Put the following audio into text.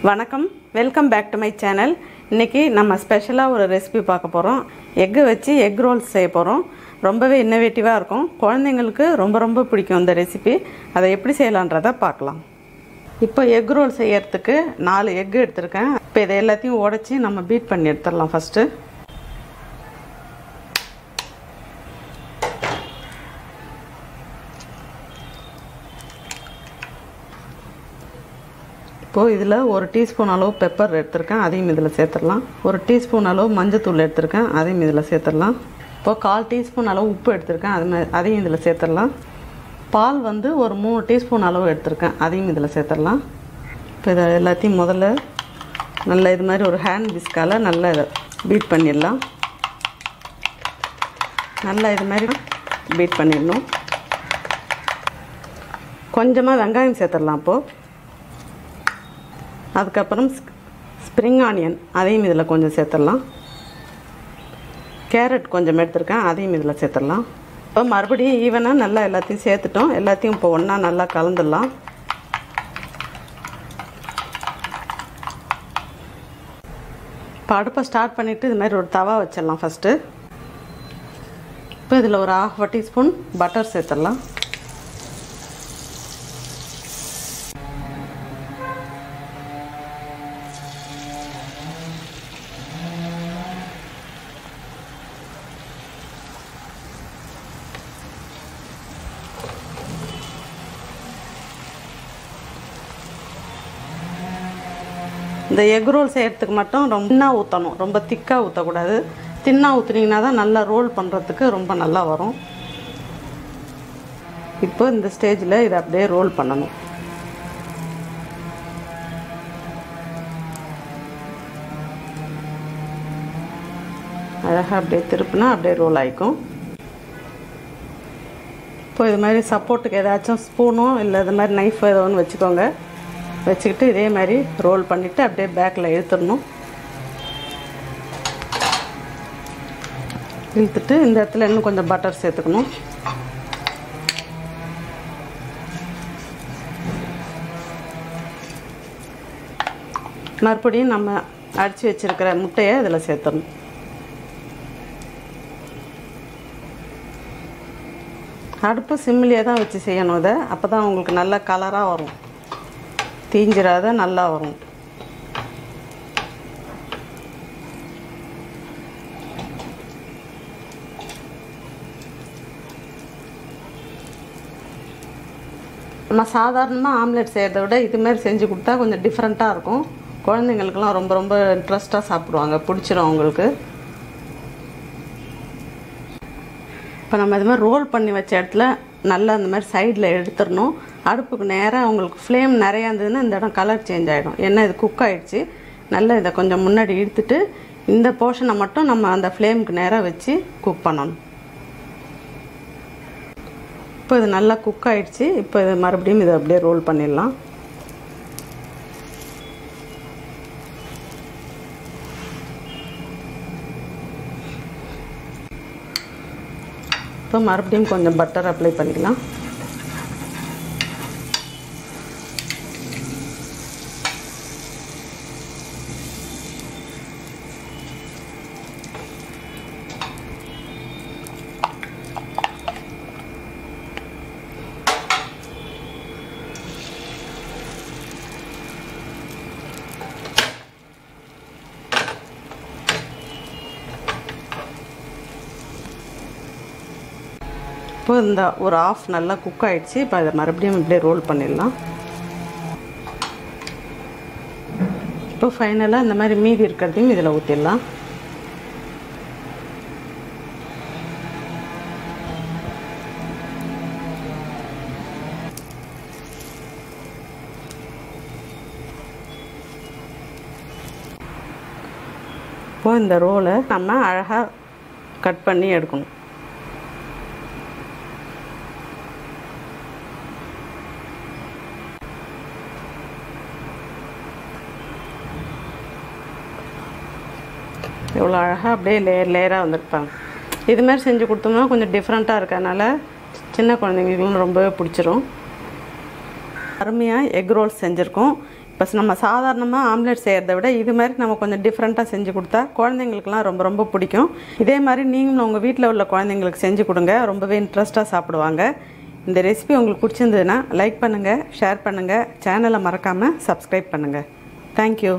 வணக்கம், welcome back to my channel. இன்றைக்கி நம்ம ஸ்பெஷலாக ஒரு ரெசிபி பார்க்க போகிறோம். எக்கு வச்சு எக் ரோல்ஸ் செய்ய போகிறோம். ரொம்பவே இன்னோவேட்டிவாக இருக்கும். குழந்தைங்களுக்கு ரொம்ப பிடிக்கும் இந்த ரெசிபி. அதை எப்படி செய்யலான்றதை பார்க்கலாம். இப்போ எக் ரோல் செய்யறதுக்கு 4 எக்கு எடுத்திருக்கேன். இப்போ இதை எல்லாத்தையும் உடச்சி நம்ம பீட் பண்ணி எடுத்துடலாம். ஃபஸ்ட்டு இப்போது இதில் 1 டீஸ்பூன் அளவு பெப்பர் எடுத்திருக்கேன், அதையும் இதில் சேர்த்துடலாம். 1 டீஸ்பூன் அளவு மஞ்சத்தூள் எடுத்திருக்கேன், அதையும் இதில் சேர்த்துடலாம். இப்போது 1/4 டீஸ்பூன் அளவு உப்பு எடுத்திருக்கேன், அதையும் இதில் சேர்த்துடலாம். பால் வந்து ஒரு 3 டீஸ்பூன் அளவு எடுத்திருக்கேன், அதையும் இதில் சேர்த்துடலாம். இப்போ இதை எல்லாத்தையும் முதல்ல நல்லா இது மாதிரி ஒரு ஹேண்ட் விஸ்கால் நல்லா இதை பீட் பண்ணிடலாம். நல்லா இது மாதிரி பீட் பண்ணிடணும். கொஞ்சமாக வெங்காயம் சேர்த்துடலாம். இப்போது அதுக்கப்புறம் ஸ்ப்ரிங் ஆனியன் அதையும் இதில் கொஞ்சம் சேர்த்துடலாம். கேரட் கொஞ்சம் எடுத்துருக்கேன், அதையும் இதில் சேர்த்துடலாம். இப்போ மறுபடியும் ஈவனாக நல்லா எல்லாத்தையும் சேர்த்துட்டோம். எல்லாத்தையும் இப்போ ஒன்றா நல்லா கலந்துடலாம். இப்போ அடுப்பை ஸ்டார்ட் பண்ணிவிட்டு இது மாதிரி ஒரு தவா வச்சிடலாம் ஃபஸ்ட்டு. இப்போ இதில் ஒரு 1/2 டீஸ்பூன் பட்டர் சேர்த்துடலாம். இந்த எக் ரோல் செய்கிறதுக்கு மட்டும் ரொம்ப தின்னாக ஊற்றணும், ரொம்ப திக்காக ஊற்றக்கூடாது. தின்னாக ஊற்றுனீங்கன்னா தான் நல்லா ரோல் பண்ணுறதுக்கு ரொம்ப நல்லா வரும். இப்போ இந்த ஸ்டேஜில் இதை அப்படியே ரோல் பண்ணணும். அழகாக அப்படியே திருப்பினா அப்படியே ரோல் ஆகிக்கும். இப்போ இது மாதிரி சப்போர்ட்டுக்கு ஏதாச்சும் ஸ்பூனோ இல்லை இது மாதிரி நைஃபோ ஏதோ ஒன்று வச்சுக்கோங்க. வச்சுக்கிட்டு இதே மாதிரி ரோல் பண்ணிவிட்டு அப்படியே பேக்கில் இழுத்துடணும். இழுத்துட்டு இந்த இடத்துல இன்னும் கொஞ்சம் பட்டர் சேர்த்துக்கணும். மறுபடியும் நம்ம அடித்து வச்சுருக்கிற முட்டையை இதில் சேர்த்துடணும். அடுப்பு சிம்மிலே தான் வச்சு செய்யணும். இதை அப்போ தான் உங்களுக்கு நல்ல கலராக வரும், தீஞ்சிராத நல்லா வரும். நம்ம சாதாரணமாக ஆம்லெட் செய்கிறத விட இதுமாரி செஞ்சு கொடுத்தா கொஞ்சம் டிஃப்ரெண்ட்டாக இருக்கும். குழந்தைங்களுக்கெல்லாம் ரொம்ப இன்ட்ரெஸ்ட்டாக சாப்பிடுவாங்க, பிடிச்சிரும் அவங்களுக்கு. இப்போ நம்ம இது மாதிரி ரோல் பண்ணி வச்ச இடத்துல நல்லா அந்த மாதிரி சைடில் எடுத்துடணும். அடுப்புக்கு நேராக உங்களுக்கு ஃப்ளேம் நிறையா இருந்ததுன்னா இந்த இடம் கலர் சேஞ்ச் ஆகிடும். ஏன்னா இது குக் ஆகிடுச்சு. நல்லா இதை கொஞ்சம் முன்னாடி இழுத்துட்டு இந்த போர்ஷனை மட்டும் நம்ம அந்த ஃப்ளேமுக்கு நேராக வச்சு குக் பண்ணணும். இப்போ இது நல்லா குக் ஆகிடுச்சு. இப்போ இது மறுபடியும் இதை அப்படியே ரோல் பண்ணிடலாம். இப்போ மறுபடியும் கொஞ்சம் பட்டர் அப்ளை பண்ணிக்கலாம். இப்போ இந்த ஒரு ஆஃப் நல்லா குக் ஆகிடுச்சு. இப்போ அதை மறுபடியும் இப்படியே ரோல் பண்ணிடலாம். இப்போ ஃபைனலாக இந்த மாதிரி மீதி இருக்கிறதையும் இதில் ஊற்றிடலாம். இப்போ இந்த ரோலை நம்ம அழகாக கட் பண்ணி எடுக்கணும். எவ்வளோ அழகாக அப்படியே லேயராக வந்துருப்பாங்க. இது மாதிரி செஞ்சு கொடுத்தோம்னா கொஞ்சம் டிஃப்ரெண்ட்டாக இருக்கறனால சின்ன குழந்தைங்களுக்கும் ரொம்பவே பிடிச்சிரும். அருமையாக எக் ரோல்ஸ் செஞ்சுருக்கோம். இப்போ நம்ம சாதாரணமாக ஆம்லெட் செய்கிறத விட இது மாதிரி நம்ம கொஞ்சம் டிஃப்ரெண்ட்டாக செஞ்சு கொடுத்தா குழந்தைங்களுக்குலாம் ரொம்ப ரொம்ப பிடிக்கும். இதே மாதிரி நீங்களும் உங்கள் வீட்டில் உள்ள குழந்தைங்களுக்கு செஞ்சு கொடுங்க, ரொம்பவே இன்ட்ரெஸ்ட்டாக சாப்பிடுவாங்க. இந்த ரெசிபி உங்களுக்கு பிடிச்சிருந்ததுன்னா லைக் பண்ணுங்கள், ஷேர் பண்ணுங்கள், சேனலை மறக்காமல் சப்ஸ்கிரைப் பண்ணுங்கள். தேங்க்யூ.